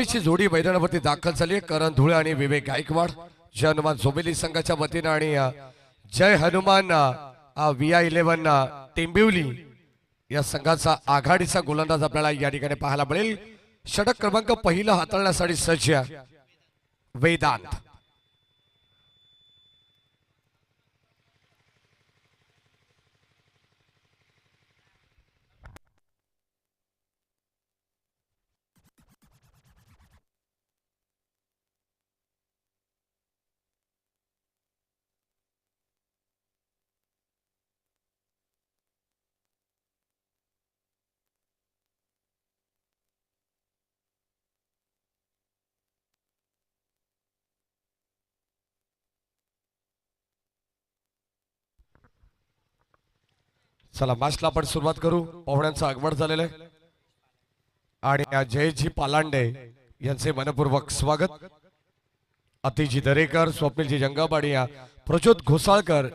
ची जोडी मैदानावरती दाखल झाली आहे. करण धुळे आणि विवेक गायकवाड. जय हनुमान झोमेली संघाच्या वतीने आणि जय हनुमान VI11 टेंबिवली या संघाचा आघाडीचा गोलंदाज आपल्याला या ठिकाणी पाहायला मिळेल. षटक क्रमांक पहिला हाताळण्यासाठी सज्ज वेदांत. चला मॅचला आपण सुरुवात करू. पाहुण्यांचं आगमन झालेलं आहे आणि जयजी पालांडे यांचे मनपूर्वक स्वागत. अतिजी दरेकर, स्वप्नीलजी जंगाबाडी, प्रज्योत घोसाळकर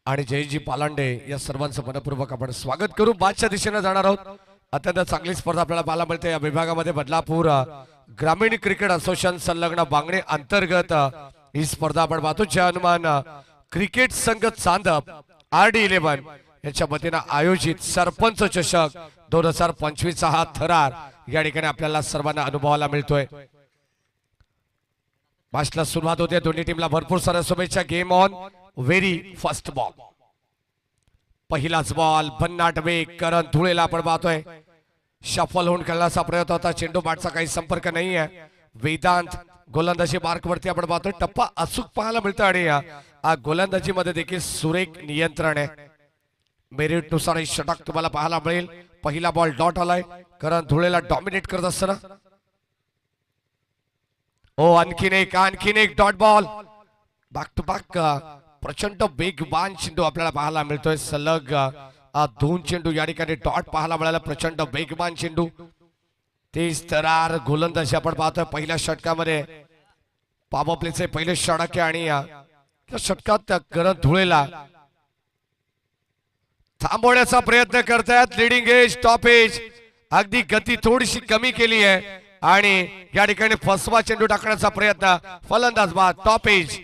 आणि जयजी पालांडे या सर्वांचं मनपूर्वक आपण स्वागत करू. बादच्या दिशेने जाणार आहोत. अत्यंत चांगली स्पर्धा आपल्याला पाहायला मिळते या विभागामध्ये. बदलापूर ग्रामीण क्रिकेट असोसिएशन संलग्न बांगणे अंतर्गत ही स्पर्धा आपण पाहतो. जय हनुमान क्रिकेट संघ चांदप RD11 यांच्या वतीने आयोजित सरपंच चषक 2025 हा थरार या ठिकाणी आपल्याला सर्वांना अनुभवायला मिळतोय. मॅचला सुरुवात होते. दोन्ही टीमला भरपूर साऱ्या शुभेच्छा. Game on. Very first ball. पहिलाच बॉल भन्नाट वेग. करण धुळेला आपण पाहतोय शफल होऊन खेळण्याचा प्रयत्न होता. चेंडू बॅटचा काही संपर्क नाही आहे. वेदांत गोलंदाजी मार्क वरती आपण पाहतोय. टप्पा अचूक पाहायला मिळतो आणि गोलंदाजी मध्ये देखील सुरेख नियंत्रण आहे. मेरिट नुसार षटक तुम्हाला पाहायला मिळेल. पहिला बॉल डॉट आलाय. करण धुळेला डॉमिनेट करत असताना आणखीन एक dot ball. Back to back प्रचंड वेगवान चेंडू आपल्याला पाहायला मिळतोय. सलग 2 चेंडू या ठिकाणी डॉट पाहायला मिळाला. प्रचंड वेगवान चेंडू. तेज तरार गोलंदाजी आपण पाहतोय. पहिल्या षटकामध्ये पॉवर प्लेचे पहिले षटक आहे आणि या षटकात करण धुळेला थांबवण्याचा प्रयत्न करतायत. लिडिंग एज टॉप एज अगदी गती थोडीशी कमी केली आहे आणि या ठिकाणी फसवा चेंडू टाकण्याचा प्रयत्न. फलंदाज बाद टॉप एज.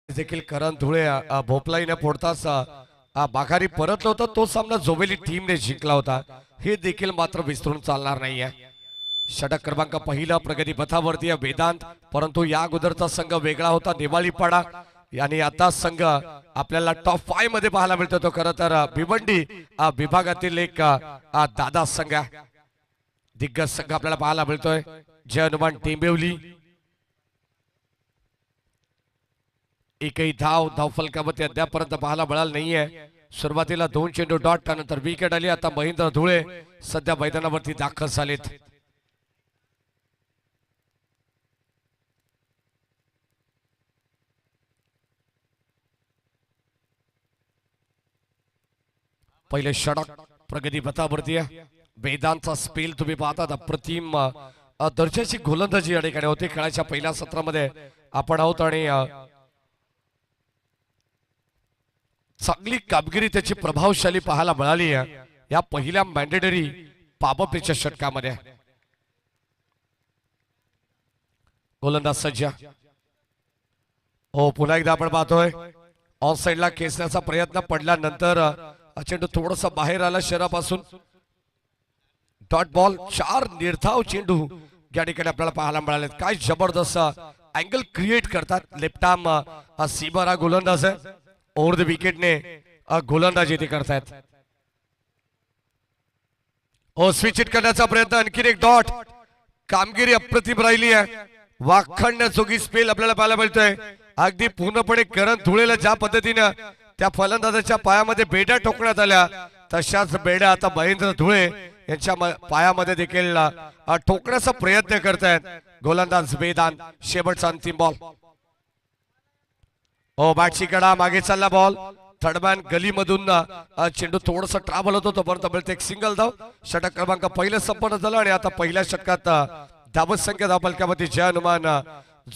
देखील करण धुळे भोपलाईने फोडताच माघारी परतला होता. तो सामना जोवेली टीमने जिंकला होता. हे देखील मात्र विसरून चालणार नाहीये. षटक क्रमांक पहिला प्रगती पथावरती वेदांत. परंतु या अगोदरचा संघ वेगळा होता निवाळीपाडा आणि आता संघ आपल्याला टॉप 5 मध्ये पाहायला मिळतो. तो खरं तर भिवंडी विभागातील एक दादा संघ आहे. दिग्गज संघ आपल्याला पाहायला मिळतोय. जय हनुमान टेंबिवली. एकही धावफलकामध्ये अद्यापर्यंत पाहायला मिळालं नाहीये. सुरुवातीला 2 चेंडू डॉट, त्यानंतर विकेट आली. आता महेंद्र धुळे सध्या मैदानावरती दाखल झालेत. पहिले षटक प्रगती पथावरती वेदांतचा स्पेल तुम्ही पाहता. अप्रतिम दर्जाची गोलंदाजी या ठिकाणी होती. खेळाच्या पहिल्या सत्रामध्ये आपण आहोत आणि चांगली कामगिरी त्याची प्रभावशाली पाहायला मिळाली आहे या पहिल्या मॅन्डेटरी पाबपच्या षटकामध्ये. गोलंदाज सज्ज. पुन्हा एकदा आपण पाहतोय ऑन साइडला खेचण्याचा प्रयत्न पडल्यानंतर चेंडू थोडासा बाहेर आला शरीरापासून. Dot ball. 4 निर्धाव चेंडू या ठिकाणी आपल्याला पाहायला मिळाले. काय जबरदस्त अँगल क्रिएट करतात. लेफ्ट आर्म सीबर हा गोलंदाज आहे. ओव्हर द विकेटने गोलंदाजी ते करतायत. स्विच हिट करण्याचा प्रयत्न. आणखीन एक डॉट. कामगिरी अप्रतिम राहिली आहे. वाखाणण्याजोगी स्पेल आपल्याला पाहायला मिळतोय. अगदी पूर्णपणे करण धुळेला ज्या पद्धतीने त्या फलंदाजाच्या पायामध्ये बेड्या ठोकण्यात आल्या तशाच बेड्या आता महेंद्र धुळे यांच्या पायामध्ये देखील ठोकण्याचा प्रयत्न करतायत गोलंदाज वेदांत. शेवटचा अंतिम बॉल. बॅटची कडा. मागे चालला बॉल. थर्डमॅन गलीमधून चेंडू थोडस ट्रॅव्हल होतो तोपर्यंत मिळते एक सिंगल धाव. षटक क्रमांक पहिलं संपन्न झालं आणि आता पहिल्या षटकात धावत संख्या धावफलकामध्ये जय हनुमान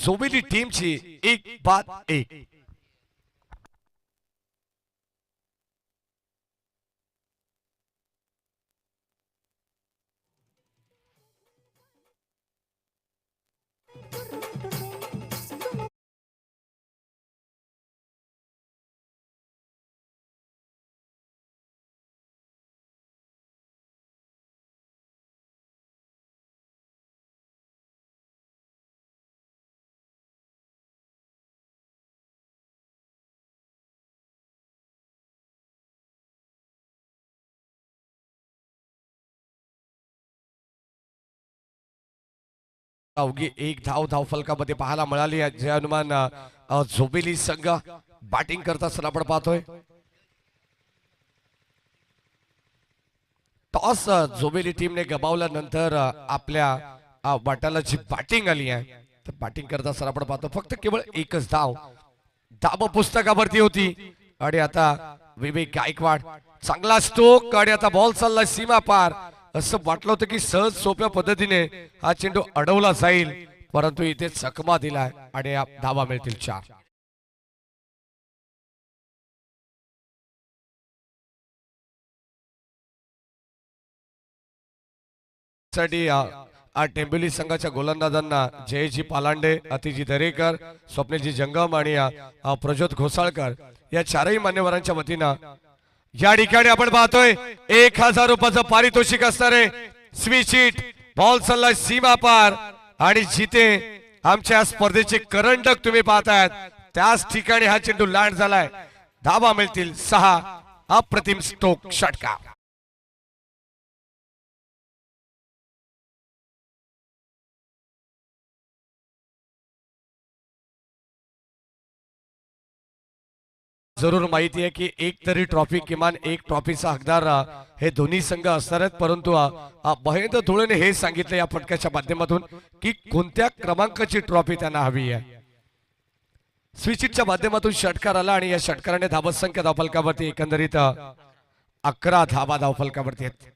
जोबेली टीमची 1-1. अवघी एक धाव धावफलकामध्ये पाहायला मिळाली. जय हनुमान झोबेली संघ बॅटिंग करत असताना आपण पाहतोय. टॉस झोबेली टीमने गमावल्यानंतर आपल्या वाटाला जी बॅटिंग आली आहे तर बॅटिंग करत असताना आपण पाहतो फक्त केवळ एकच धाव धाव पुस्तकावरती होती. आणि आता विवेक गायकवाड चांगला स्ट्रोक आणि आता बॉल चालला सीमा पार. असं वाटलं होतं की सहज सोप्या पद्धतीने हा चेंडू अडवला जाईल परंतु इथे चकमा दिलाय आणि धावा मिळतील 4. साठी टेंबिवली संघाच्या गोलंदाजांना जयजी पालांडे, अतिजी दरेकर, स्वप्नीलजी जंगम आणि प्रज्योत घोसाळकर या चारही मान्यवरांच्या वतीनं या ठिकाणी आपण पाहतोय 1000 रुपयाचं पारितोषिक असणारे स्वीचिट बॉल चाललाय सीमा पार. आणि जिथे आमच्या स्पर्धेचे करंडक तुम्ही पाहतायत त्याच ठिकाणी हा चेंडू लँड झालाय. धावा मिळतील 6. अप्रतिम स्ट्रोक षटकार. जरूर माहिती आहे की एक तरी ट्रॉफी किमान एक ट्रॉफीचा हकदार हे दोन्ही संघ असणार आहेत परंतु महेंद्र धुळेने हे सांगितलं या फटक्याच्या माध्यमातून की कोणत्या क्रमांकाची ट्रॉफी त्यांना हवी आहे. स्विचिटच्या माध्यमातून षटकार आला आणि या षटकाराने धावत संख्या धावफलकावरती एकंदरीत 11 धावा धावफलकावरती आहेत.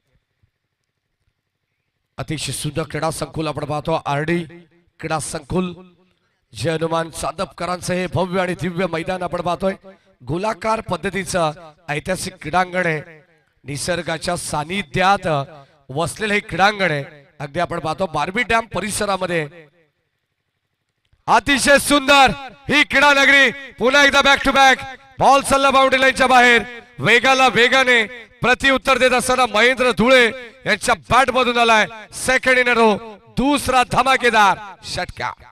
अतिशय सुंदर क्रीडा संकुल आपण पाहतो. आरडी क्रीडा संकुल जय हनुमान सादपकरांचं हे भव्य आणि दिव्य मैदान आपण पाहतोय. गोलाकार पद्धतीचं ऐतिहासिक क्रीडांगण आहे. निसर्गाच्या सानिध्यात वसलेलं हे क्रीडांगण आहे. अगदी आपण पाहतो बार्बी डॅम परिसरामध्ये अतिशय सुंदर ही क्रीडा नगरी. पुन्हा एकदा बॅक टू बॅक बॉल चालला बाउंड्री लाईनच्या बाहेर. वेगाने प्रतिउत्तर देत असताना महेंद्र धुळे यांच्या बॅट मधून आलाय सेकंड इन अ रो दुसरा धमाकेदार षटकार.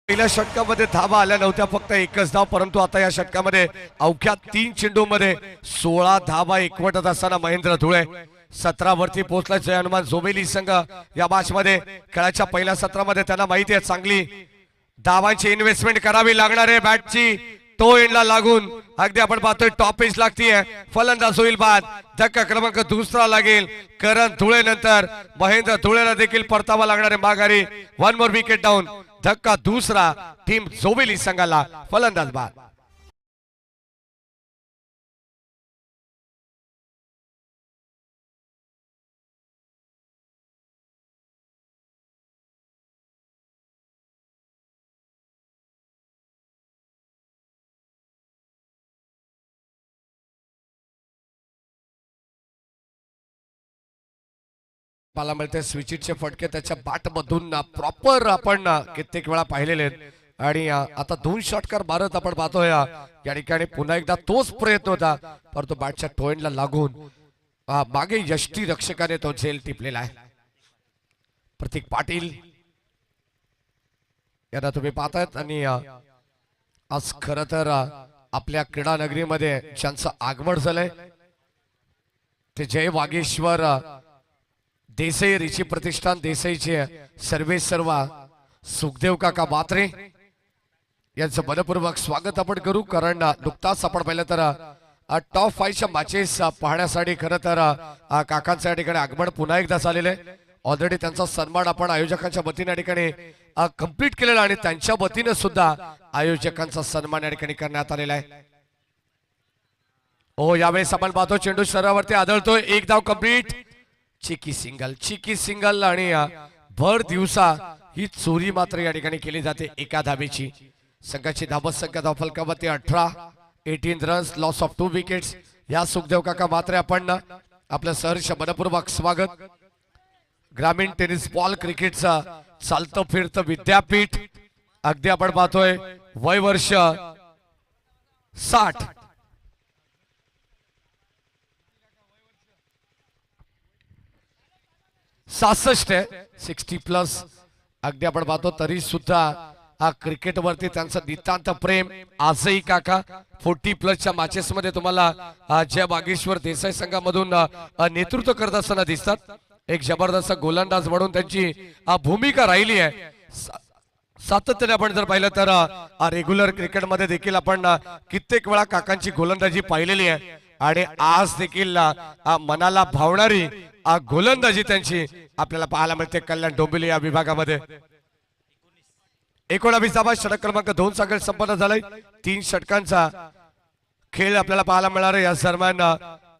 पहिल्या षटकामध्ये धावा आल्या नव्हत्या फक्त एकच धाव परंतु आता या षटकामध्ये अवघ्या 3 चेंडूमध्ये 16 धावा एकवटत असताना महेंद्र धुळे 17 वरती पोहोचला. जय हनुमान जोबेली संघ या मॅच मध्ये खेळाच्या पहिल्या सत्रामध्ये त्यांना माहिती आहे चांगली धावांची इन्व्हेस्टमेंट करावी लागणार आहे. बॅटची तो एंडला लागून अगदी आपण पाहतोय टॉप एज लागतीये. फलंदाज होईल बाद. धक्का क्रमांक दुसरा लागेल करण धुळे नंतर महेंद्र धुळेला देखील परतावा लागणार आहे माघारी. 1 मोर विकेट डाऊन. धक्का दुसरा टीम जोबेली संघाला फलंदाज बाद. मला मिळते स्विचिटचे फटके त्याच्या बॅट मधून प्रॉपर आपण कित्येक वेळा पाहिलेले आहेत आणि आता 2 षटकार भारत आपण पाहतोय. या ठिकाणी पुन्हा एकदा तोच प्रयत्न होता परंतु बॅटच्या टोएंडला लागून मागे यष्टी रक्षकाने तो झेल टिपलेला आहे. प्रतीक पाटील यांना तुम्ही पाहतायत आणि आज खर तर आपल्या क्रीडा नगरीमध्ये ज्यांचं आगमन झालंय ते जय वागेश्वर देसाई ऋषी प्रतिष्ठान देसाईचे सर्वेसर्वा सुखदेव काका मात्रे यांचं मनपूर्वक स्वागत आपण करू. कारण नुकताच आपण पाहिलं तर टॉप 5 च्या मॅचेस पाहण्यासाठी खरं तर काकांच्या या ठिकाणी आगमन पुन्हा एकदा झालेलं आहे. ऑलरेडी त्यांचा सन्मान आपण आयोजकांच्या वतीने या ठिकाणी कंप्लीट केलेला आणि त्यांच्या वतीने सुद्धा आयोजकांचा सन्मान या ठिकाणी करण्यात आलेला आहे. हो, यावेळेस आपण पाहतो चेंडू शरीरावरती आदळतोय. एक धाव कंप्लीट. चिकी सिंगल आणि भर दिवसा ही चोरी मात्र या ठिकाणी केली जाते एका धावेची. संघाची धावत संख्या धावफलकावरती 18 रन्स, लॉस ऑफ 2 विकेट्स. या सुखदेव काका मात्र आपण आपलं सहर्ष मनपूर्वक स्वागत. ग्रामीण टेनिस बॉल क्रिकेटचा चालतं फिरतं विद्यापीठ. अगदी आपण पाहतोय वय वर्ष 60. आहे 60+. अगदी आपण पाहतो तरी सुद्धा क्रिकेट वरती त्यांचं नितांत प्रेम आजही काका 40+ च्या मॅचेस मध्ये तुम्हाला जय बागेश्वर देसाई संघामधून नेतृत्व करत असताना दिसतात. एक जबरदस्त गोलंदाज म्हणून त्यांची भूमिका राहिली आहे. सातत्याने आपण जर पाहिलं तर रेग्युलर क्रिकेटमध्ये देखील आपण कित्येक वेळा काकांची गोलंदाजी पाहिलेली आहे आणि आज देखील मनाला भावणारी गोलंदाजी त्यांची आपल्याला पाहायला मिळते कल्याण डोंबिवली या विभागामध्ये. 19 धावा, षटक क्रमांक 2 संघ संपन्न झालाय. 3 षटकांचा खेळ आपल्याला पाहायला मिळणार आहे. या दरम्यान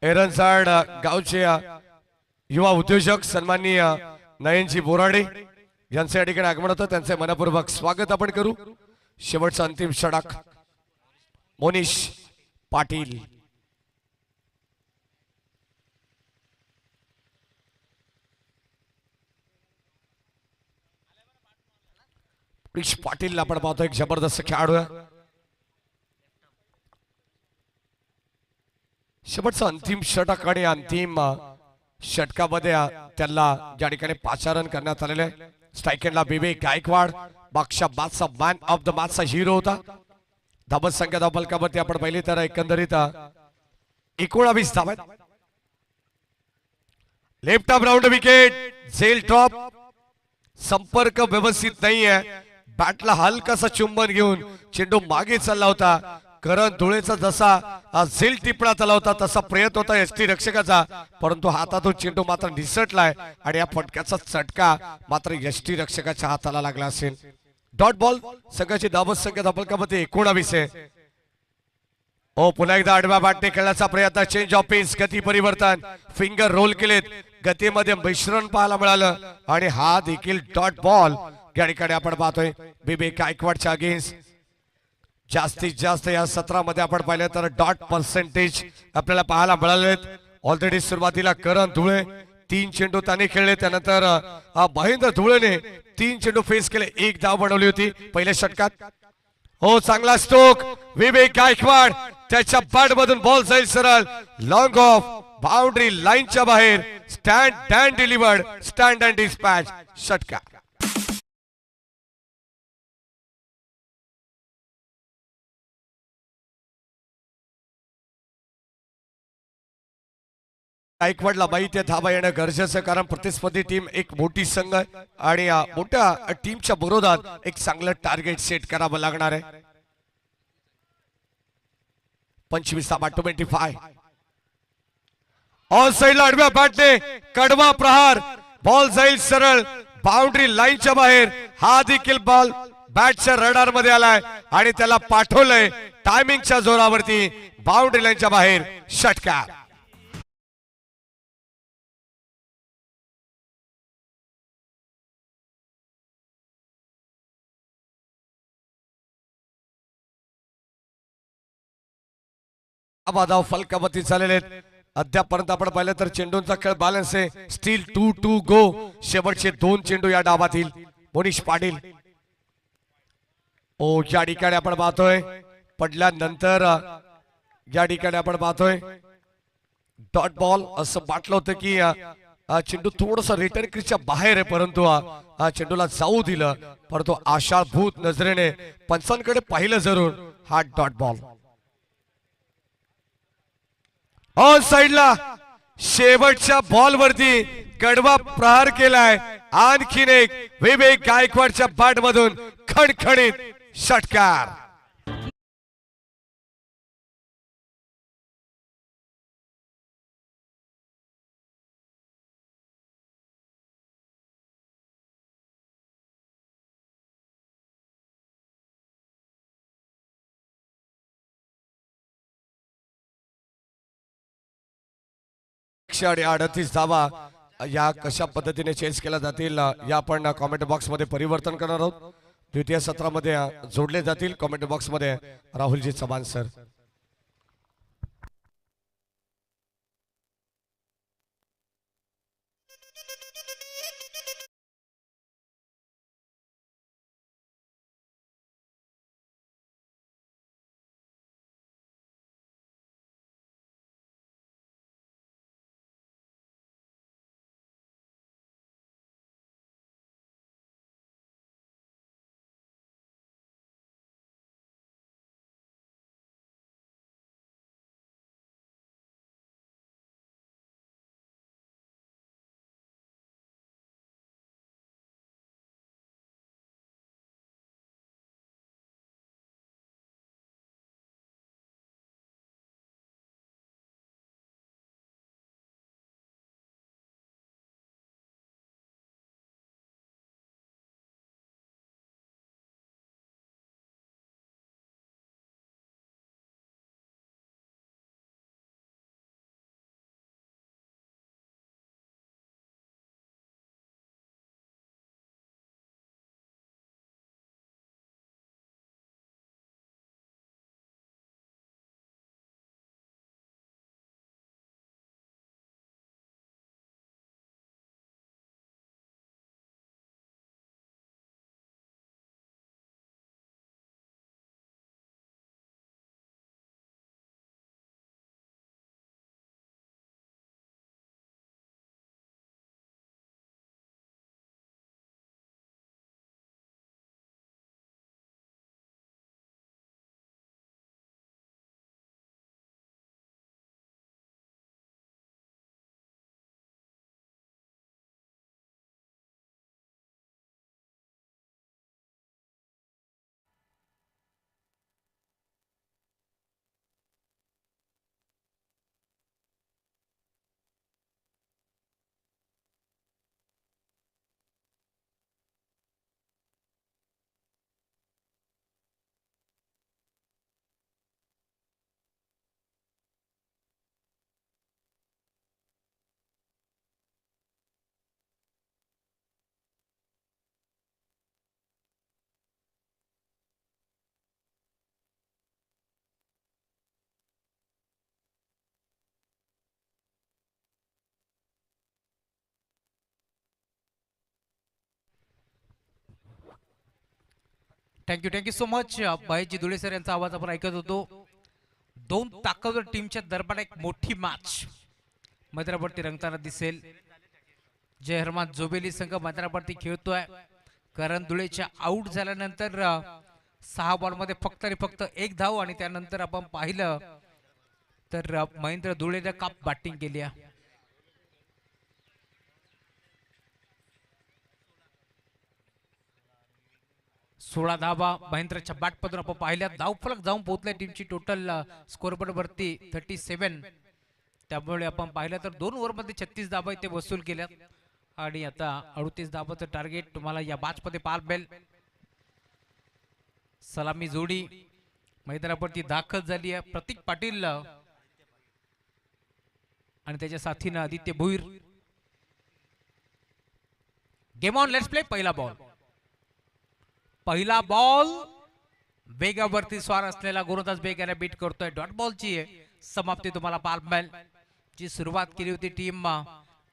एरनसाड गावचे युवा उद्योजक सन्माननीय नयनजी बोराडे यांचे या ठिकाणी आगमन होतं. त्यांचे मनपूर्वक स्वागत आपण करू. शेवटचा अंतिम षटक मोनिश पाटील. पाटील आपण पाहतो एक जबरदस्त खेळाडू आहे. शेवटचा अंतिम षटक आणि अंतिम षटकामध्ये त्याला ज्या ठिकाणी पाचारण करण्यात आलेले आहे. स्ट्राइक एंडला विवेक गायकवाड बादशाह मॅन ऑफ द मॅचचा हिरो होता. धावत संख्या धावफलकावरती आपण पाहिली तर एकंदरीत 19 धावा. लेफ्ट ऑफ राउंड विकेट, झेल ड्रॉप. संपर्क व्यवस्थित नाहीये. बॅटला हलकासा चुंबन घेऊन चेंडू मागे चालला होता. करण धुळेचा जसा झेल टिपण्यात आला होता तसा प्रयत्न होता एसटी रक्षकाचा, परंतु हातातून चेंडू मात्र निसटलाय आणि या फटक्याचा चटका मात्र एसटी रक्षकाच्या हाताला लागला असेल. Dot ball. संघाची धावत संख्या धावफलकामध्ये 19 आहे. ओ, पुन्हा एकदा आडव्या बॅटने खेळण्याचा प्रयत्न. चेंज ऑफ पेस, गती परिवर्तन, फिंगर रोल केलेत. गतीमध्ये मिश्रण पाहायला मिळालं आणि हा देखील डॉट बॉल या ठिकाणी आपण पाहतोय विवेक गायकवाडच्या अगेन्स्ट. जास्तीत जास्त या सत्रामध्ये आपण पाहिलं तर डॉट पर्सेंटेज आपल्याला पाहायला मिळालेत. ऑलरेडी सुरुवातीला करण धुळे 3 चेंडू त्याने खेळले. त्यानंतर महेंद्र धुळेने 3 चेंडू फेस केले. 1 धाव बनवली होती पहिल्या षटकात. हो, चांगला स्ट्रोक. विवेक गायकवाड त्याच्या बॅट मधून बॉल जाईल सरळ लॉंग ऑफ बाउंड्री लाईनच्या बाहेर. Stand and delivered, stand and dispatch. षटका. गायकवाडला माहिती आहे धावा येणं गरजेचं, कारण प्रतिस्पर्धी टीम एक मोठी संघ आहे आणि मोठ्या टीमच्या विरोधात एक चांगलं टार्गेट सेट करावं लागणार आहे. 25 धावा 25. ऑन साइडला आडव्या बॅटने कडवा प्रहार. बॉल जाईल सरळ बाउंड्री लाईनच्या बाहेर. हा देखील बॉल बॅटच्या रडार मध्ये आलाय आणि त्याला पाठवलंय टायमिंगच्या जोरावरती बाउंड्री लाईनच्या बाहेर. षटका. धाव फलकावरती झालेले आहेत. अद्यापर्यंत आपण पाहिलं तर चेंडूंचा खेळ बॅलन्स आहे. स्टील 2-2 गो. शेवटचे 2 चेंडू या डावातील मोनिश पाटील. ओ, या ठिकाणी आपण पाहतोय पडल्यानंतर या ठिकाणी आपण पाहतोय डॉट बॉल. असं वाटलं होतं की चेंडू थोडंसं रिटर्न क्रीजच्या बाहेर आहे, परंतु चेंडूला जाऊ दिलं. परंतु आशाभूत नजरेने पंचांकडे पाहिलं जरूर. हा डॉट बॉल. ऑन साइडला शेवटच्या बॉल वरती कडवा प्रहार केलाय. आणखीन एक विवेक गायकवाडच्या बॅट मधून खणखणीत षटकार. 138 धावा या कशा पद्धतीने चेस केल्या जातील या आपण कमेंट बॉक्स मध्ये परिवर्तन करणार आहोत. द्वितीय सत्रामध्ये जोडले जातील कमेंट बॉक्स मध्ये Rahulji Chavan sir. Thank you so much भाईजी धुळे सर यांचा आवाज आपण ऐकत होतो. दोन ताकदवर टीमच्या दरम्यान एक मोठी मॅच मैदानावरती रंगताना दिसेल. जय हरमान जोबेली संघ मैदानावरती खेळतोय. करण धुळेच्या आउट झाल्यानंतर 6 बॉलमध्ये फक्त आणि फक्त 1 धाव आणि त्यानंतर आपण पाहिलं तर महेंद्र धुळेने काप बॅटिंग केली आहे. 16 धावा महेंद्रच्या बॅटमधून आपण पाहिल्या. धावफलक जाऊन पोहोचल्या टीमची टोटल स्कोरबोर्ड वरती 37. त्यामुळे आपण पाहिलं तर 2 ओव्हरमध्ये 36 धावा इथे वसूल केल्या आणि आता 38 धावाचं टार्गेट तुम्हाला या मॅच मध्ये पाहायला मिळेल. सलामी जोडी मैदानावरती दाखल झाली आहे. प्रतीक पाटील आणि त्याच्या साथीनं Aditya Bhoir. Game on, let's play. पहिला बॉल वेगावरती स्वार असलेला गोलंदाज वेगाने बीट करतोय. डॉट बॉलची समाप्ती तुम्हाला पाहायला मिळेल. जी सुरुवात केली होती टीम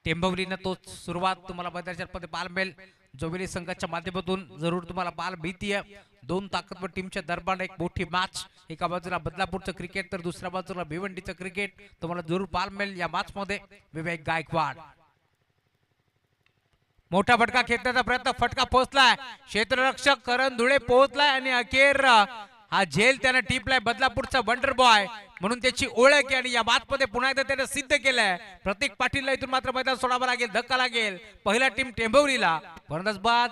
टेंभवलीनं तो सुरुवात तुम्हाला मैदानामध्ये पाहायला मिळेल. जोबेली संघाच्या माध्यमातून जरूर तुम्हाला पाहायला मिळतीये. 2 ताकदवर टीमच्या दरम्यान एक मोठी मॅच. एका बाजूला बदलापूरचं क्रिकेट तर दुसऱ्या बाजूला भिवंडीचं क्रिकेट तुम्हाला जरूर पाहायला मिळेल या मॅच मध्ये. विवेक गायकवाड मोठा फटका खेचण्याचा प्रयत्न, फटका पोहोचलाय. क्षेत्ररक्षक करण धुळे पोहोचलाय आणि अखेर हा झेल त्याने टिपलाय. बदलापूरचा वंडर बॉय म्हणून त्याची ओळख आहे आणि या मॅच मध्ये पुन्हा एकदा त्याने सिद्ध केलंय. प्रतीक पाटीलला इथून मात्र मैदान सोडावं लागेल, धक्का लागेल. पहिला टीम टेंभवलीला फलंदाज बाद.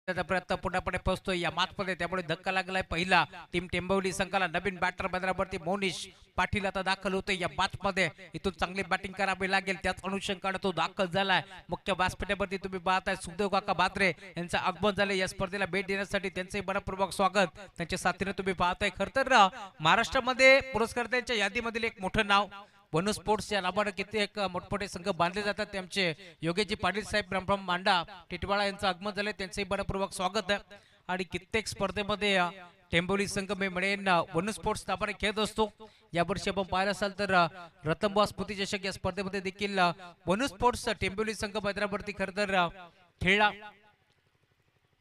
त्याचा प्रयत्न पुढे पोहोचतोय या मॅच मध्ये, त्यामुळे धक्का लागलाय पहिला टीम टेंबवली संघाला. नवीन बॅटर मैदानावरती मोनिश पाटील आता दाखल होते या मॅच मध्ये. इथून चांगली बॅटिंग करावी लागेल, त्याच अनुषंगाने तो दाखल झालाय. मुख्य व्यासपीठावरती तुम्ही पाहताय सुखदेव काका बात्रे यांचं आगमन झाले या स्पर्धेला भेट देण्यासाठी. त्यांचे मनपूर्वक स्वागत. त्यांच्या साथीने तुम्ही पाहताय. खर तर महाराष्ट्रामध्ये पुरस्कर्त्यांच्या यादीमधील एक मोठं नाव वनु स्पोर्ट्स या नावाने कित्येक मोठमोठे संघ बांधले जातात. त्यांचे योगेशजी पाटील साहेब ब्रह्म मांडा टिटवाळा यांचं आगमन झाले, त्यांचंही मनपूर्वक स्वागत आहे. आणि कित्येक स्पर्धेमध्ये टेंबोली संघ मी म्हणेन वनु स्पोर्ट्स नावाने खेळत असतो. यावर्षी आपण पाहिलं असाल तर रतनबुवा स्मृती चषक या स्पर्धेमध्ये देखील वनु स्पोर्ट्स टेंबोली संघ मैदानावरती खरं तर खेळला.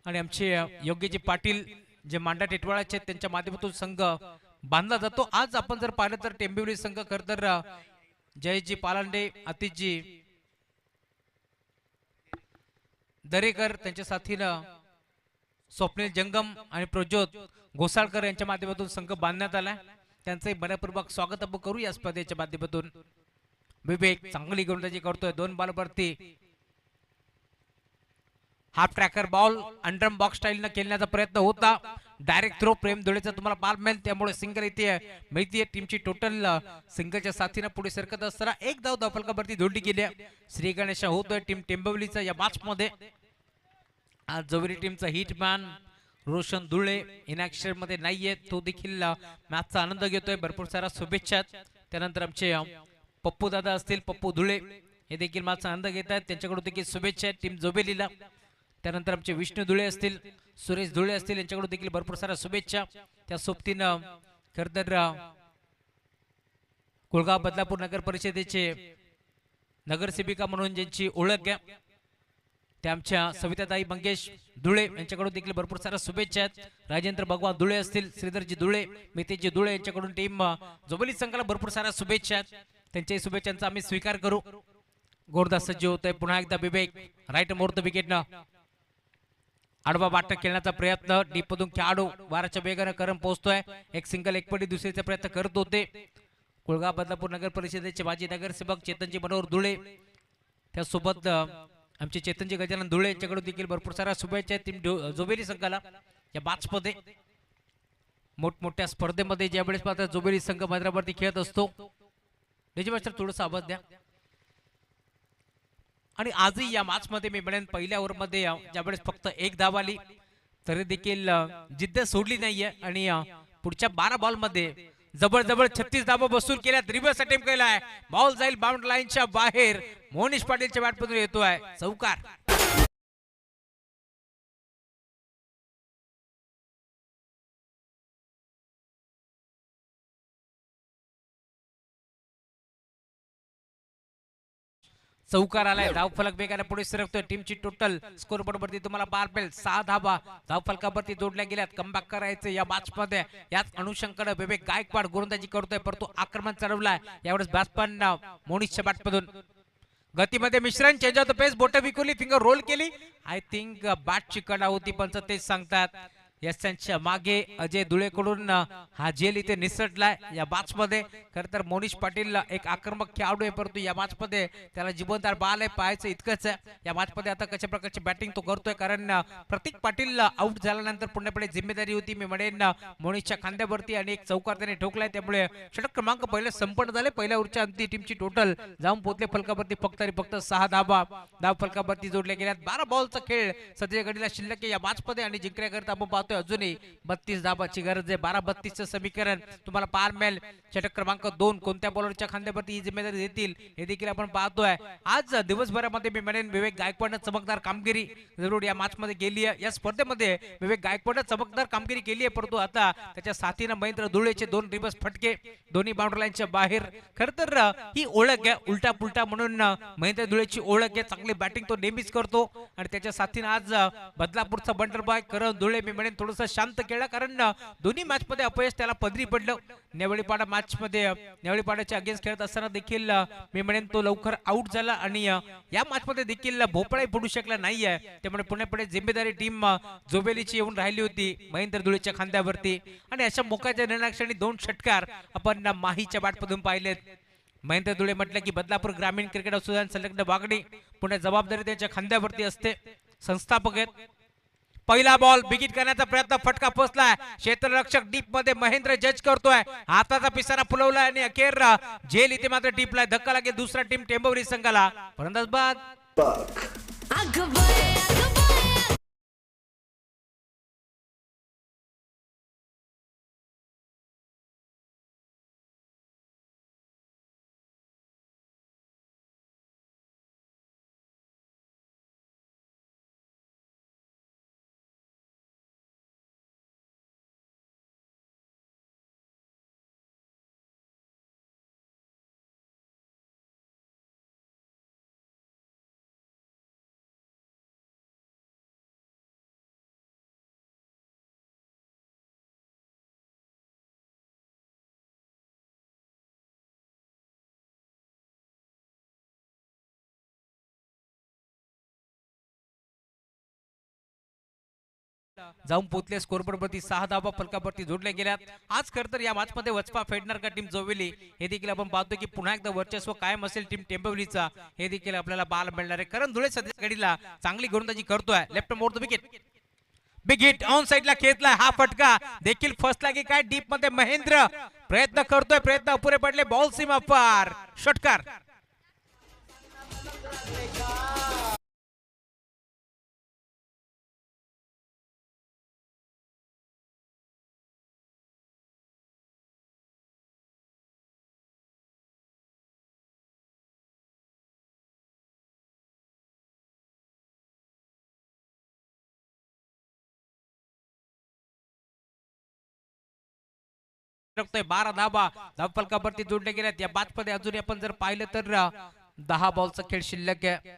आणि आमचे योगेशजी पाटील जे मांडा टिटवाळाचे त्यांच्या माध्यमातून संघ बांधला जातो. आज आपण जर पाहिलं तर टेंबिवली संघ खरं तर जयजी पालांडे, आतिशजी दरेकर त्यांच्या साथीनं स्वप्नील जंगम आणि प्रज्योत घोसाळकर यांच्या माध्यमातून संघ बांधण्यात आला. त्यांचंही मनपूर्वक स्वागत आपण करू या स्पर्धेच्या माध्यमातून. विवेक चांगली गोलंदाजी करतोय, 2 बॉलवरती half tracker ball under box स्टाईलनं खेळण्याचा प्रयत्न होता. डायरेक्ट थ्रो प्रेम धुळेचा तुम्हाला बॉल मिळेल, त्यामुळे सिंगल इथे मिळतीये. टीमची टोटल सिंगलच्या साथीनं पुढे सरकत असताना एक धाव धावफलकावरती जोडली गेली. श्री गणेश होतोय टीम टेंबवलीचा या मॅच मध्ये. आज जोवरी टीमचा हिटमॅन रोशन धुळे इनॅक्शन मध्ये नाहीये, तो देखील मॅचचा आनंद घेतोय. भरपूर सारा शुभेच्छा. त्यानंतर आमचे पप्पू दादा असतील, पप्पू धुळे हे देखील मॅचचा आनंद घेत आहेत, त्यांच्याकडून देखील शुभेच्छा टीम जोबेलीला. त्यानंतर आमचे विष्णू धुळे असतील, सुरेश धुळे असतील, यांच्याकडून देखील भरपूर साऱ्या शुभेच्छा. त्या सोबतीनं खरं तर कुळगाव बदलापूर नगर परिषदेचे नगरसेविका म्हणून ज्यांची ओळख आहे त्या आमच्या सविताताई मंगेश धुळे यांच्याकडून देखील भरपूर साऱ्या शुभेच्छा आहेत. राजेंद्र भगवान धुळे असतील, श्रीधरजी धुळे, मितेशजी धुळे यांच्याकडून टीम जोबेली संघाला भरपूर साऱ्या शुभेच्छा आहेत. त्यांच्याही शुभेच्छांचा आम्ही स्वीकार करू. गोरदास सज्ज होतोय पुन्हा एकदा. विवेक राईट मोर्थ विकेटनं आडवा बाटणं खेळण्याचा प्रयत्न. डीपमधून खेळाडू वाराच्या वेगानं करम पोहोचतोय. एक सिंगल एक पडी दुसरीचा प्रयत्न करत होते. कुळगाव बदलापूर नगर परिषदेचे माजी नगरसेवक चेतनजी मनोहर धुळे, त्यासोबत आमचे चेतनजी गजानन धुळे यांच्याकडून देखील भरपूर साऱ्या शुभेच्छा आहेत टीम जोबेली संघाला. या मॅच मध्ये मोठमोठ्या स्पर्धेमध्ये ज्यावेळेस मात्र जोबेली संघ मैदानावरती खेळत असतो. मास्टर थोडंसं आवाज द्या. आणि आजही या मॅच मध्ये मी म्हणेन पहिल्या ओव्हर मध्ये ज्यावेळेस फक्त एक धाव आली तरी देखील जिद्द सोडली नाहीये. आणि पुढच्या 12 बॉल मध्ये जबरदस्त 36 धावा वसूल केल्यात. रिव्हर्स अटेम्प्ट केलाय, बॉल जाईल बाउंड्री लाईनच्या बाहेर. मोनिश पाटीलच्या बॅटमधून येतोय चौकार. चौकार आलाय. धावफलक वेगाने पुढे सरकतोय. टीमची टोटल स्कोर बोर्ड वरती तुम्हाला बार बेल 6 धावा धावफलकावरती जोडल्या गेल्यात. कमबॅक करायचं या मॅच मध्ये. याच अनुषंगाने विवेक गायकवाड गोलंदाजी करतोय, परंतु आक्रमण चढवलाय यावेळेस बॅट्समन मोनिशच्या बॅटमधून. गतीमध्ये मिश्रण, चेंज ऑफ द पेस, बोट विकवली, फिंगर रोल केली. आय थिंक बॅटची कडा होती, पंच तेच सांगतात. यशांच्या मागे अजय धुळेकडून हा झेल इथे निसटलाय या मॅच मध्ये. खरं तर मोनिश पाटील एक आक्रमक खेळाडू आहे, परंतु या मॅच मध्ये त्याला जिबनदार बाल आहे, पाहायचं इतकंच आहे. या मॅच मध्ये आता कशा प्रकारची बॅटिंग तो करतोय, कारण प्रतीक पाटील आउट झाल्यानंतर पुण्याकडे जिम्मेदारी होती मी म्हणेन मोनिशच्या खांद्यावरती, आणि एक चौकार त्याने ठोकलाय. त्यामुळे षटक क्रमांक पहिले संपन्न झाले. पहिल्या ओव्हरच्या अंती टीमची टोटल जाऊन पोहोचले फलकावरती फक्त 6 धावा धाव फलकावरती जोडल्या गेल्यात. 12 बॉलचा खेळ सध्या घडीला शिल्लक आहे या मॅच मध्ये, आणि जिंकण्याकरता आपण अजूनही 32 धावाची गरज आहे. 12-32 समीकरण तुम्हाला पार मिळेल. षटक क्रमांक 2 कोणत्या बॉलरच्या खांद्यावरती ही जिम्मेदारी देतील हे देखील आपण पाहतोय. आज दिवसभरामध्ये मी म्हणेन विवेक गायकवाडने चमकदार कामगिरी जरूर या मॅच मध्ये केली आहे. या स्पर्धेमध्ये विवेक गायकवाडने चमकदार कामगिरी केली आहे, परंतु आता त्याच्या साथीनं महेंद्र धुळेचे 2 रिवर्स फटके दोन्ही बाउंड्री लाईनच्या बाहेर. खरं तर ही ओळख आहे उलटा पुलटा म्हणून महेंद्र धुळेची ओळख आहे. चांगली बॅटिंग तो नेहमीच करतो, आणि त्याच्या साथीनं आज बदलापूरचा बंडर बॉय करण धुळे मी म्हणेन थोडंसं शांत खेळला, कारण दोन्ही मॅच मध्ये अपयश त्याला पदरी पडलं. नेवळीपाडा मॅच मध्ये नेवळीपाड्याच्या अगेन्स्ट खेळत असताना देखील मी म्हणेन तो लवकर आउट झाला, आणि या मॅच मध्ये देखील भोपळाही पडू शकला नाहीये. त्यामुळे पुण्यापुढे जिम्मेदारी टीम जोबेलीची येऊन राहिली होती महेंद्र धुळेच्या खांद्यावरती. आणि अशा मोक्याच्या निर्णयाक्षणी 2 षटकार आपण माहीच्या बॅटमधून पाहिलेत. महेंद्र धुळे म्हटलं की बदलापूर ग्रामीण क्रिकेट असोसिएशन संलग्न वागणी पुणे जबाबदारी त्यांच्या खांद्यावरती असते. संस्थापक आहेत, पहिला बॉल बिगिट करण्याचा प्रयत्न, फटका पोचलाय, क्षेत्ररक्षक डीप मध्ये महेंद्र जज करतोय, हाताचा पिसारा फुलवलाय आणि अखेर झेल इथे मात्र डीपला धक्का लागेल दुसरा टीम टेंभुर्णी संघाला. फलंदाज बाद. जाऊन पोचले स्कोरबोर्ड वरती 6 धावा फलकावरती जोडल्या गेल्यात. आज खर तर या मॅच मध्ये वचपा फेडणार का टीम जोवेली हे देखील आपण पाहतो की पुन्हा एकदा वर्चस्व कायम असेल टीम टेंभुर्णीचा हे देखील आपल्याला पाहायला मिळणार आहे. करण धुळे सध्या घडीला चांगली गोलंदाजी करतोय. Left more the wicket, big hit on साइडला खेचलाय, हा फटका देखील फसला की काय डीप मध्ये महेंद्र प्रयत्न करतोय, प्रयत्न अपुरे पडले, बॉल सीमा पार, षटकार. टाकतोय 12 धावा फलकावरती जोडले गेल्यात. या बॅच मध्ये अजून आपण जर पाहिलं तर 10 बॉलचा खेळ शिल्लक आहे.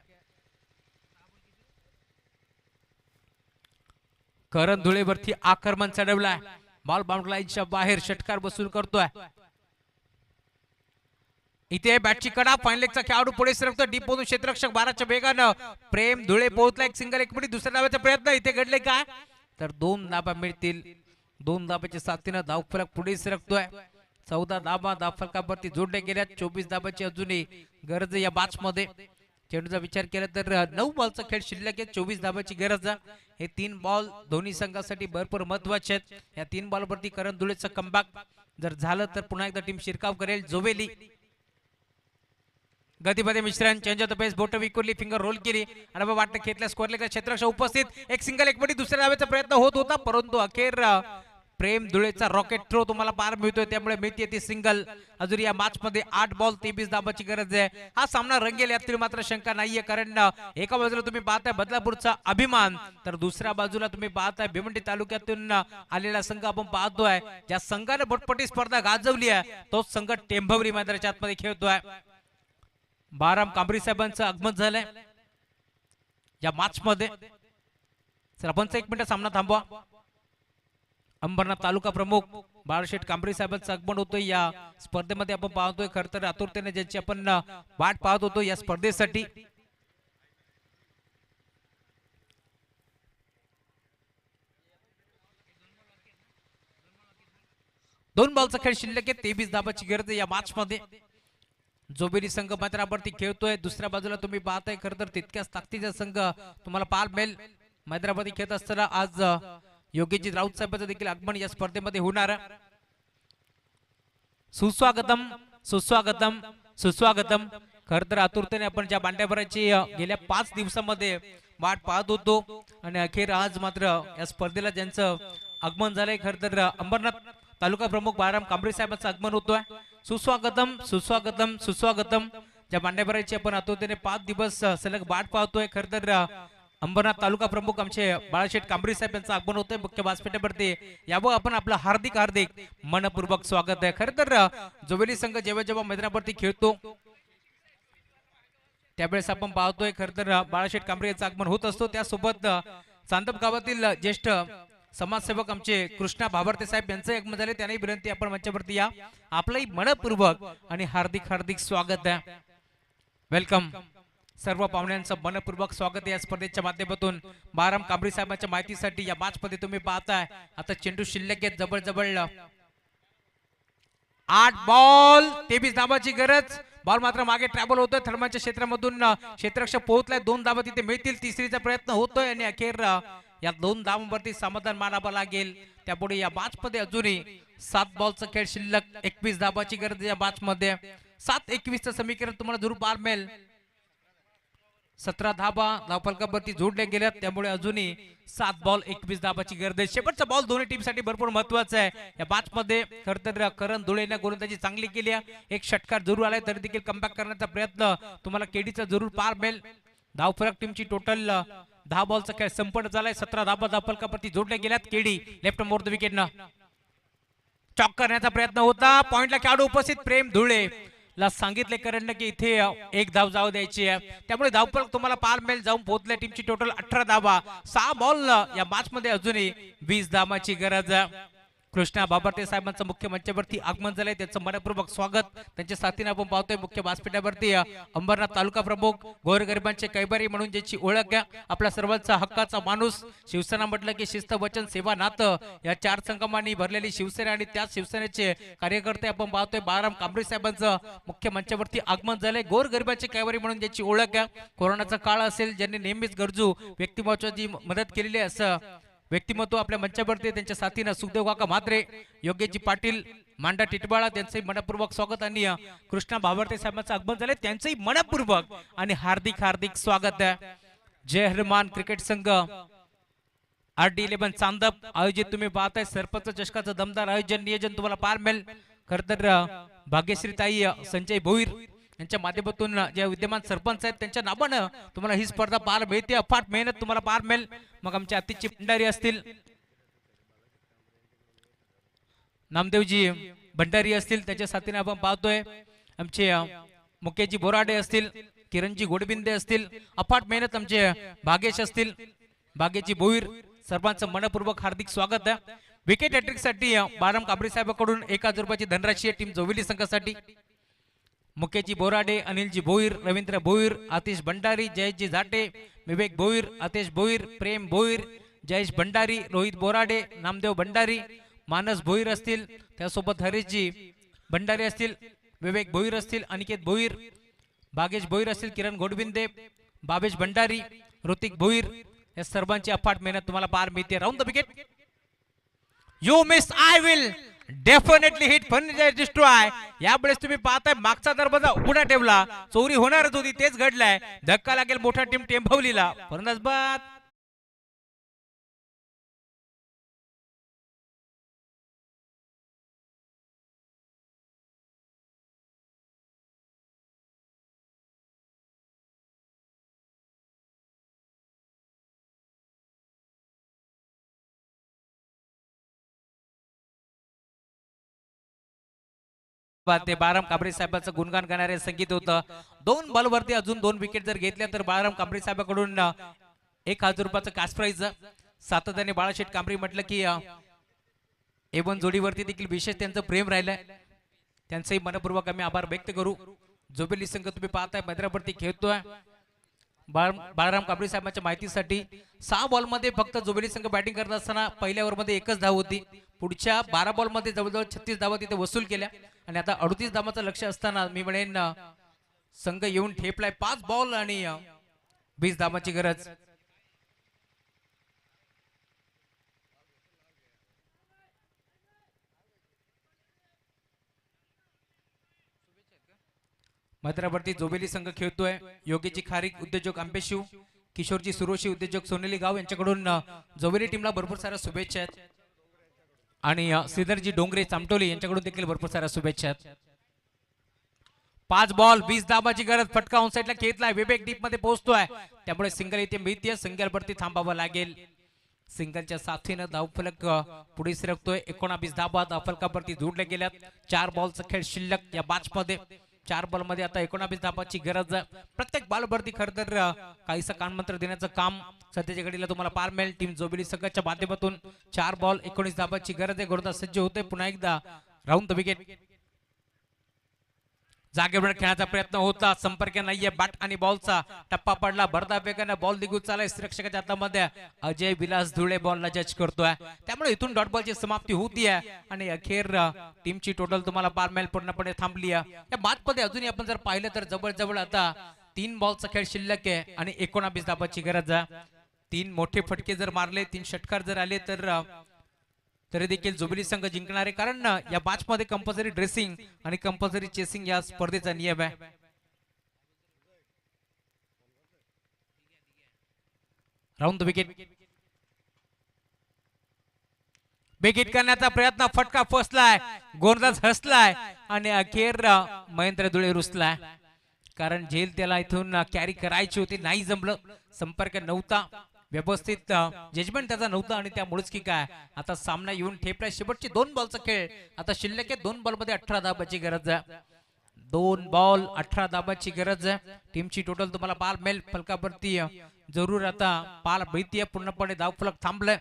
करण धुळेवरती आक्रमण चढवलाय, बॉल बाउंड्री लाईनच्या बाहेर षटकार वसूल करतोय. इथे बॅटची कडा, फाईन लेगचा खेळाडू पुढे सरकतो, डीप मधून क्षेत्ररक्षक 12च्या वेगानं प्रेम धुळे पोहोचला. एक सिंगल, एक मिनिट, दुसऱ्या धावाचा प्रयत्न इथे घडले काय तर 2 धावा मिळतील. 2 धाबाच्या साथीनं धावफलक पुढे सरकतोय. 14 धाबा धावफलकावरती जोडल्या गेल्या. 24 धाबाची अजूनही गरज या बॅच मध्ये. चेंडूचा विचार केला तर 9 बॉलचा खेळ शिल्लक आहे, 24 धाबाची गरज. हे 3 बॉल दोन्ही संघासाठी भरपूर महत्वाचे आहेत. या 3 बॉलवरती करण धुळेचं कमबॅक जर झालं तर पुन्हा एकदा टीम शिरकाव करेल. जोवेली गतीमध्ये मिश्रण, चेंज ऑफ द पेस, बोट विकुरली, फिंगर रोल केली आणि वाटतं खेळल्या स्कोअर लेखा क्षेत्ररक्षक उपस्थित. एक सिंगल, एक मिनिट, दुसऱ्या धावेचा प्रयत्न होत होता परंतु अखेर प्रेम धुळेचा रॉकेट थ्रो तुम्हाला पार मिळतोय, त्यामुळे मिळते ती सिंगल. अजून या मॅच मध्ये 8 बॉल 23 धाबाची गरज आहे. हा सामना रंगेल यातील मात्र शंका नाहीये, कारण एका बाजूला तुम्ही पाहताय बदलापूरचा अभिमान तर दुसऱ्या बाजूला तुम्ही पाहताय भिवंडी तालुक्यातून आलेला संघ आपण पाहतोय. ज्या संघाने बोटपट्टी स्पर्धा गाजवली आहे तोच संघ टेंभुर्णी मैदानाच्या आतमध्ये खेळतोय. बाराम कांबरी साहेबांचं आगमन झालंय या मॅच मध्ये. सरपंच 1 मिनिट सामना थांबवा. अंबरनाथ तालुका प्रमुख बाळशेठ कांबरी साहेबांचं आगमन होतोय या स्पर्धेमध्ये. आपण पाहतोय खर तर आतुरतेने ज्यांची आपण वाट पाहत होतो या स्पर्धेसाठी. दोन बॉलचा खेळ शिल्लक आहे, 23 धाबाची गरज या मॅच मध्ये. जोबेली संघ मैदानावरती खेळतोय. दुसऱ्या बाजूला तुम्ही पाहताय खर तर तितक्याच ताकदीचा संघ तुम्हाला पाहायला मिळेल. मैदानावरती खेळत असताना आज योगेशजी राऊत साहेबांचं देखील आगमन या स्पर्धेमध्ये होणार. सुस्वागतम सुस्वागतम सुस्वागतम. खर तर आतुरतेने आपण ज्या बांड्याभराची गेल्या 5 दिवसामध्ये वाट पाहत होतो आणि अखेर आज मात्र या स्पर्धेला ज्यांचं आगमन झालंय खर तर अंबरनाथ तालुका प्रमुख बाराम कांबरी साहेबांचं आगमन होतोय. सुस्वागतम सुस्वागतम सुस्वागतम. ज्या बांड्याभराची आपण आतुरतेने 5 दिवस सलग वाट पाहतोय खर तर अंबरनाथ तालुका प्रमुख आमचे बाळाशेठ कांबरी साहेब यांचं आगमन होतंय मुख्य व्यासपीठावरती. यावं आपण आपलं हार्दिक हार्दिक मनपूर्वक स्वागत आहे. खरं तर जोवेली संघ जेव्हा जेव्हा मैदानावरती खेळतो त्यावेळेस आपण पाहतोय खरं तर बाळाशेठ कांबरी यांचं आगमन होत असतो. त्यासोबत चांदप गावातील ज्येष्ठ समाजसेवक आमचे कृष्णा भावर्ते साहेब यांचं आगमन झाले. त्यांनाही विनंती आपण मंचावरती या. आपलंही मनपूर्वक आणि हार्दिक हार्दिक स्वागत आहे. वेलकम. सर्व पाहुण्यांचं मनपूर्वक स्वागत या स्पर्धेच्या माध्यमातून. बाराम कांबरी साहेबांच्या माहितीसाठी या मॅच मध्ये तुम्ही पाहताय आता चेंडू शिल्लक आहे जवळ जवळ 8 बॉल 23 धाबाची गरज. बॉल मात्र मागे ट्रॅव्हल होतोय थर्माच्या क्षेत्रामधून. क्षेत्ररक्षक पोहोचलाय. 2 धाबा तिथे मिळतील. तिसरीचा प्रयत्न होतोय आणि अखेर या 2 धावांवरती समाधान मानावं लागेल. त्यापुढे या मॅच मध्ये अजूनही 7 बॉलचा खेळ शिल्लक, 21 धाबाची गरज या मॅच मध्ये. 7-21 समीकरण तुम्हाला जरूर पाहायला मिळेल. 17 धाबा धावफलकावरती जोडल्या गेल्यात, त्यामुळे अजूनही 7 बॉल 21 धाबाची गरज आहे. शेवटचा बॉल दोन्ही टीम साठी भरपूर महत्वाचा आहे. या मॅच मध्ये खरं तर करण धुळेने गोलंदाजी चांगली केली आहे. एक षटकार जरूर आलाय, तरी देखील कमबॅक करण्याचा प्रयत्न तुम्हाला केडीचा जरूर पाहायला मिळेल. धावफलक टीमची टोटल 10 बॉलचा खेळ संपन्न झालाय. 17 धाबा धावफलकावरती जोडल्या गेल्यात. KD left more the wicket न चॉक करण्याचा प्रयत्न होता. पॉइंटला खेळाडू उपस्थित प्रेम धुळे ला सांगितले करणं की इथे एक धाव जाऊ द्यायची आहे. त्यामुळे धावफलक तुम्हाला पाहायला मिळेल. जाऊन पोहोचल्या टीमची टोटल 18 धावा. 6 बॉल या मॅच मध्ये अजूनही 20 धावांची गरज. कृष्णा बाबरते साहेबांचं मुख्य मंचावरती आगमन झालंय, त्यांचं मनपूर्वक स्वागत. त्यांच्या साथीने आपण पाहतोय मुख्य व्यासपीठावरती अंबरनाथ तालुका प्रमुख, गोरगरिबांचे कैवारी म्हणून ज्याची ओळख आहे, आपल्या सर्वांचा हक्काचा माणूस. शिवसेना म्हटलं की शिस्त, वचन, सेवा, नातं या 4 संगमांनी भरलेली शिवसेना आणि त्याच शिवसेनेचे कार्यकर्ते आपण पाहतोय. बाळाराम कांबळे साहेबांचं मुख्य मंचावरती आगमन झालंय. गोरगरिबांचे कैवारी म्हणून ज्याची ओळख आहे, कोरोनाचा काळ असेल, ज्यांनी नेहमीच गरजू व्यक्तिमत्वाची मदत केलेली आहे, असं व्यक्तिमत्व आपल्या मंचावरती. त्यांच्या साथीनं सुखदेव काका म्हात्रे, योगेशजी पाटील, मांडा टिटवाळा, त्यांचंही मनपूर्वक स्वागत. आणि कृष्णा बाबरते साहेबांचं आगमन झालंय, त्यांचंही मनपूर्वक आणि हार्दिक हार्दिक स्वागत आहे. जय हनुमान क्रिकेट संघ RD11 चांदप आयोजित तुम्ही पाहताय सरपंच चषकाचं दमदार आयोजन नियोजन तुम्हाला पाहायला मिळेल. खरं तर भाग्यश्री ताई संजय भोईर यांच्या माध्यमातून जे विद्यमान सरपंच आहेत त्यांच्या नावानं तुम्हाला ही स्पर्धा पाहायला मिळते. अफाट मेहनत तुम्हाला पाहायला मिळेल. मग आमचे अतिथी भंडारी असतील, नामदेवजी भंडारी असतील, त्याच्या साथीने आपण पाहतोय आमचे मुकेशजी बोराडे असतील, किरणजी गोडबिंदे असतील, अफाट मेहनत आमचे भागेश असतील, भाग्यजी भोईर, सर्वांचं मनपूर्वक हार्दिक स्वागत आहे. विकेट हॅट्रिक साठी बाळाराम कांबळे साहेबांकडून 1000 रुपयाची धनराशी आहे टीम जोविली संघासाठी. मुकेशजी बोराडे, अनिलजी भोईर, रवींद्र भोईर, आतिश भंडारी, जयेशजी झाटे, विवेक भोईर, आतिश भोईर, प्रेम भोईर, जयेश भंडारी, रोहित बोराडे, नामदेव भंडारी, मानस भोईर असतील, त्यासोबत हरीशजी भंडारी असतील, विवेक भोईर असतील, अनिकेत भोईर, भागेश भोईर असतील, किरण गोडबिंदे, बाबेश भंडारी, ऋतिक भोईर, या सर्वांची अफाट मेहनत तुम्हाला पाहायला मिळते. Round the wicket. You miss, I will definitely hit furniture destroy. यावेळेस तुम्ही पाहताय मागचा दरवाजा उघडा ठेवला, चोरी होणारच होती, तेच घडलंय. धक्का लागेल मोठा टीम टेंभवलीला. फर्नास बाद ते बाळाराम कांबळे साहेबांचं गुणगान करणारे संगीत होतं. 2 बॉलवरती अजून 2 विकेट जर घेतल्या तर बाळाराम कांबळे साहेबांकडून 1000 रुपयाचं कॅश प्राइज. सातत्याने बाळाशेठ कांबळे म्हटलं की A1 जोडीवरती देखील विशेष त्यांचं प्रेम राहिलंय. त्यांचंही मनपूर्वक आम्ही आभार व्यक्त करू. जोबेली संघ तुम्ही पाहताय मैदानावरती खेळतोय. बाळाराम कांबळे साहेबांच्या माहितीसाठी 6 बॉल मध्ये फक्त जोबेली संघ बॅटिंग करत असताना पहिल्या ओव्हर मध्ये 1च धाव होती. पुढच्या 12 बॉल मध्ये जवळजवळ 36 धावा तिथे वसूल केल्या आणि आता 38 धावांचं लक्ष असताना मी म्हणेन संघ येऊन ठेपलाय. 5 बॉल आणि 20 धावांची गरज. मैदानावरती जोबेली संघ खेळतोय. योगीजी खारीक उद्योजक आंबेशिव, किशोरजी सुरोशी उद्योजक सोनेली गाव यांच्याकडून जोबेली टीमला भरपूर साऱ्या शुभेच्छा आहेत. आणि श्रीधरजी डोंगरे चामटोली यांच्याकडून देखील भरपूर साऱ्या शुभेच्छा आहेत. 5 बॉल 20 धावांची गरज. फटका ऑन साइडला खेळलाय. विवेक डीप मध्ये पोहोचतोय, त्यामुळे सिंगल इथे मिळते. सिंगलवरती थांबावं लागेल. सिंगलच्या साथीनं धावफलक पुढे सरकतोय. 19 धावा धावफलकावरती जोडल्या गेल्यात. 4 बॉलचा खेळ शिल्लक या मॅच मध्ये. 4 बॉल मध्ये आता 19 धावांची गरज. प्रत्येक बॉलवरती खरं तर काहीसं कानमंत्र देण्याचं काम सध्याच्या घडीला तुम्हाला पार मिळेल. टीम जोबेली संघाच्या माध्यमातून 4 बॉल 19 धावांची गरज आहे. गोलंदाज सज्ज होते पुन्हा एकदा. Round the wicket. जागेवर खेळण्याचा प्रयत्न होता, संपर्क नाहीये. बॅट आणि बॉलचा टप्पा पडला. भरदा वेगाने बॉल निघून चाललाय रक्षकाच्या हातामध्ये. अजय विलास धुळे बॉलला जज करतोय, त्यामुळे इथून डॉट बॉलची समाप्ती होतीये आणि अखेर टीमची टोटल तुम्हाला पार मिळेल पूर्णपणे थांबली आहे. या बाद मध्ये अजूनही आपण जर पाहिलं तर जवळ जवळ आता 3 बॉलचा खेळ शिल्लक आहे आणि 19 धावांची गरज आहे. तीन मोठे फटके जर मारले, तीन षटकार जर आले तर तरी देखील जुबिली संघ जिंकणार आहे, कारण या मॅच मध्ये कंपल्सरी ड्रेसिंग आणि कंपल्सरी चेसिंग या स्पर्धेचा नियम आहे. Round the wicket. बेगिट करण्याचा प्रयत्न, फटका फसलाय, गोलंदाज हसलाय आणि अखेर महेंद्र धुळे रुसलाय, कारण झेल त्याला इथून कॅरी करायची होती, नाही जमलं, संपर्क नव्हता, व्यवस्थित जजमेंट त्याचा नव्हता आणि त्यामुळेच की काय आता सामना येऊन ठेपला. शेवटची 2 बॉलचा खेळ आता शिल्लक आहे. 2 बॉलमध्ये 18 धाबाची गरज आहे. 2 बॉल 18 धाबाची गरज आहे. टीमची टोटल तुम्हाला पाल मेल फलकावरती जरूर आता पाल भीती आहे, पूर्णपणे धावफलक थांबलाय.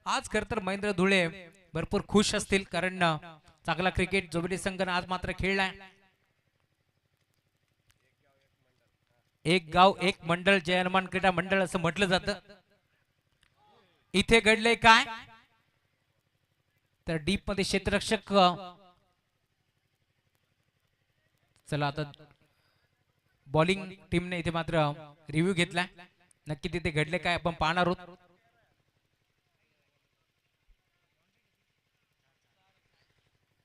आज खर तर महेंद्र धुळे भरपूर खुश असतील, कारण चांगला क्रिकेट जुबिली संघाने आज मात्र खेळलाय. एक गाव एक मंडळ, जय हनुमान क्रीडा मंडळ असं म्हटलं जातं. इथे घडले काय तर डीप मध्ये क्षेत्ररक्षक, चला आता बॉलिंग टीमने इथे मात्र रिव्ह्यू घेतलाय. नक्की तिथे घडले काय आपण पाहणार आहोत.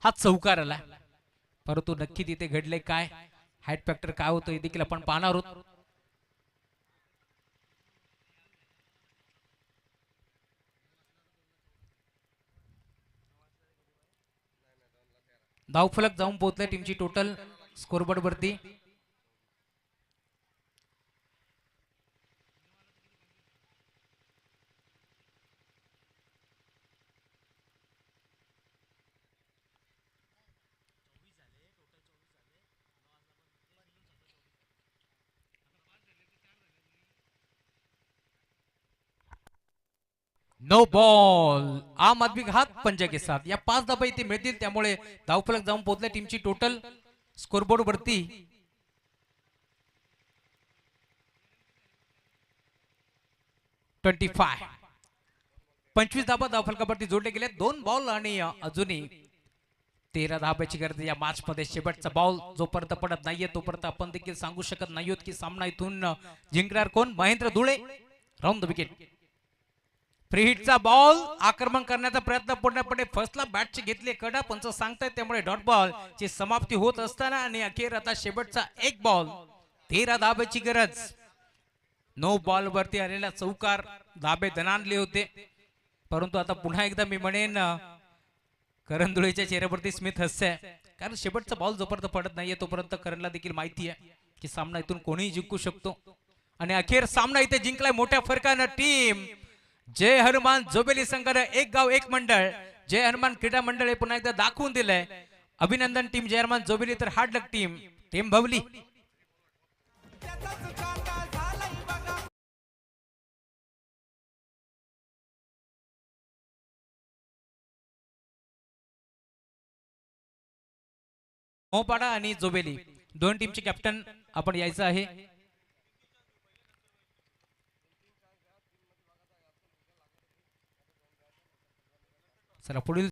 हा चौकार आला, परंतु नक्की तिथे घडले काय, हाईट फॅक्टर काय होतं हे देखील आपण पाहणार आहोत. धावफलक जाऊन पोहोचले टीमची टोटल स्कोरबोर्ड वरती. नो बॉल, आम आदमी का हाथ पंजा के साथ. या 5 धाबा इथे मिळतील, त्यामुळे धावफलक जाऊन पोहोचले टीमची टोटल स्कोरबोर्ड वरती. 25 धाबा धावफलकावरती जोडले गेले. 2 बॉल आणि अजूनही 13 धाब्याची गरज या मॅच मध्ये. शेवटचा बॉल जोपर्यंत पडत नाहीये तोपर्यंत आपण देखील सांगू शकत नाही की सामना इथून जिंकणार कोण. Mahendra Dhule. Round the wicket. Free हिटचा बॉल, आक्रमण करण्याचा प्रयत्न पूर्णपणे फसला, बॅटची घेतली कडा, पंच सांगतायत, त्यामुळे डॉट बॉल ची समाप्ती होत असताना आणि अखेर आता शेवटचा 1 बॉल, 13 धाब्याची गरज. नो बॉल वरती आलेला चौकार धाबे दणाणले होते, परंतु आता पुन्हा एकदा मी म्हणेन करण धुळेच्या चेहऱ्यावरती स्मित हास्य आहे, कारण शेवटचा बॉल जोपर्यंत पडत नाहीये तोपर्यंत करणला देखील माहिती आहे की सामना इथून कोणीही जिंकू शकतो. आणि अखेर सामना इथे जिंकलाय मोठ्या फरकानं टीम जय हनुमान जोबेली संघाने. एक गाव एक मंडळ, जय हनुमान क्रीडा मंडळ हे पुन्हा एकदा दाखवून दिलंय. अभिनंदन टीम जय हनुमान जोबेली. तर हार्ड लक टीम टेंभवली. मोपाडा आणि जोबेली दोन टीमचे कॅप्टन आपण यायचं आहे. चला पुढील